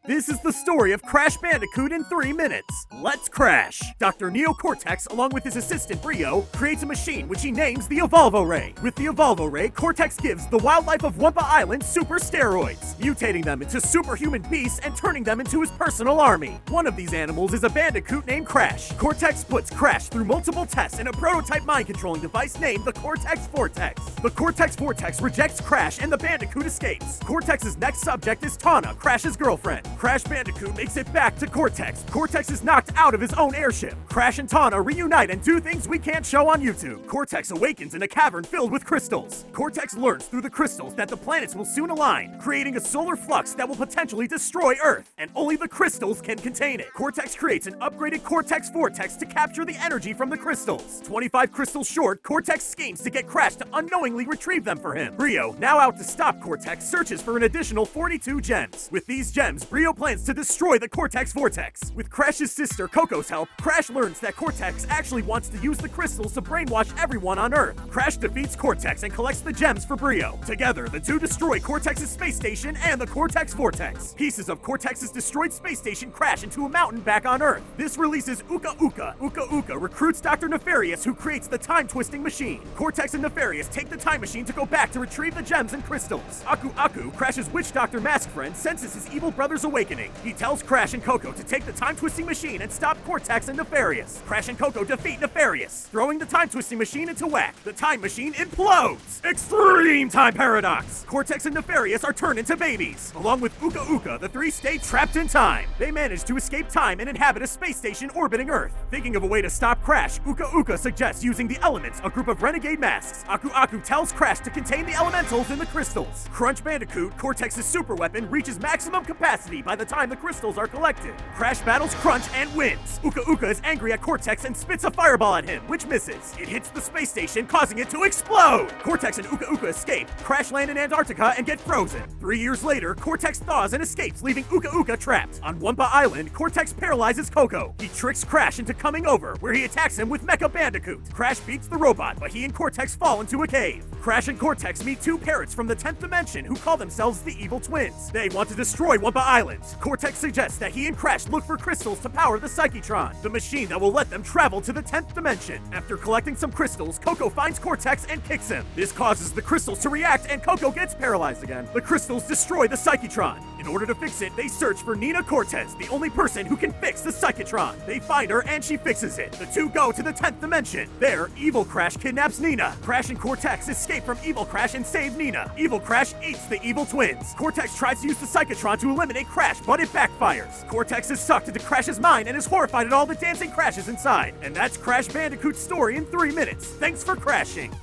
This is the story of Crash Bandicoot in 3 minutes. Let's crash! Dr. Neo-Cortex, along with his assistant Brio, creates a machine which he names the Evolvo Ray. With the Evolvo Ray, Cortex gives the wildlife of Wumpa Island super steroids, mutating them into superhuman beasts and turning them into his personal army. One of these animals is a Bandicoot named Crash. Cortex puts Crash through multiple tests in a prototype mind-controlling device named the Cortex Vortex. The Cortex Vortex rejects Crash and the Bandicoot escapes. Cortex's next subject is Tana, Crash's girlfriend. Crash Bandicoot makes it back to Cortex. Cortex is knocked out of his own airship. Crash and Tana reunite and do things we can't show on YouTube. Cortex awakens in a cavern filled with crystals. Cortex learns through the crystals that the planets will soon align, creating a solar flux that will potentially destroy Earth, and only the crystals can contain it. Cortex creates an upgraded Cortex Vortex to capture the energy from the crystals. 25 crystals short, Cortex schemes to get Crash to unknowingly retrieve them for him. Brio, now out to stop Cortex, searches for an additional 42 gems. With these gems, Brio plans to destroy the Cortex Vortex. With Crash's sister Coco's help, Crash learns that Cortex actually wants to use the crystals to brainwash everyone on Earth. Crash defeats Cortex and collects the gems for Brio. Together, the two destroy Cortex's space station and the Cortex Vortex. Pieces of Cortex's destroyed space station crash into a mountain back on Earth. This releases Uka Uka. Uka Uka recruits Dr. Nefarious, who creates the time-twisting machine. Cortex and Nefarious take the time machine to go back to retrieve the gems and crystals. Aku Aku, Crash's witch doctor mask friend, senses his evil brother's awakening. He tells Crash and Coco to take the time-twisting machine and stop Cortex and Nefarious. Crash and Coco defeat Nefarious, throwing the time-twisting machine into whack. The time machine implodes! Extreme time paradox! Cortex and Nefarious are turned into babies. Along with Uka Uka, the three stay trapped in time. They manage to escape time and inhabit a space station orbiting Earth. Thinking of a way to stop Crash, Uka Uka suggests using the elements, a group of renegade masks. Aku Aku tells Crash to contain the elementals in the crystals. Crunch Bandicoot, Cortex's super weapon, reaches maximum capacity by the time the crystals are collected. Crash battles Crunch and wins. Uka Uka is angry at Cortex and spits a fireball at him, which misses. It hits the space station, causing it to explode. Cortex and Uka Uka escape, crash land in Antarctica, and get frozen. 3 years later, Cortex thaws and escapes, leaving Uka Uka trapped. On Wumpa Island, Cortex paralyzes Coco. He tricks Crash into coming over, where he attacks him with Mecha Bandicoot. Crash beats the robot, but he and Cortex fall into a cave. Crash and Cortex meet two parrots from the 10th dimension who call themselves the Evil Twins. They want to destroy Wumpa Island. Cortex suggests that he and Crash look for crystals to power the Psychitron, the machine that will let them travel to the 10th dimension. After collecting some crystals, Coco finds Cortex and kicks him. This causes the crystals to react and Coco gets paralyzed again. The crystals destroy the Psychitron. In order to fix it, they search for Nina Cortez, the only person who can fix the Psychitron. They find her and she fixes it. The two go to the 10th dimension. There, Evil Crash kidnaps Nina. Crash and Cortex escape from Evil Crash and save Nina. Evil Crash eats the Evil Twins. Cortex tries to use the Psychitron to eliminate Crash, but it backfires. Cortex is sucked into Crash's mind and is horrified at all the dancing crashes inside. And that's Crash Bandicoot's story in 3 minutes. Thanks for crashing.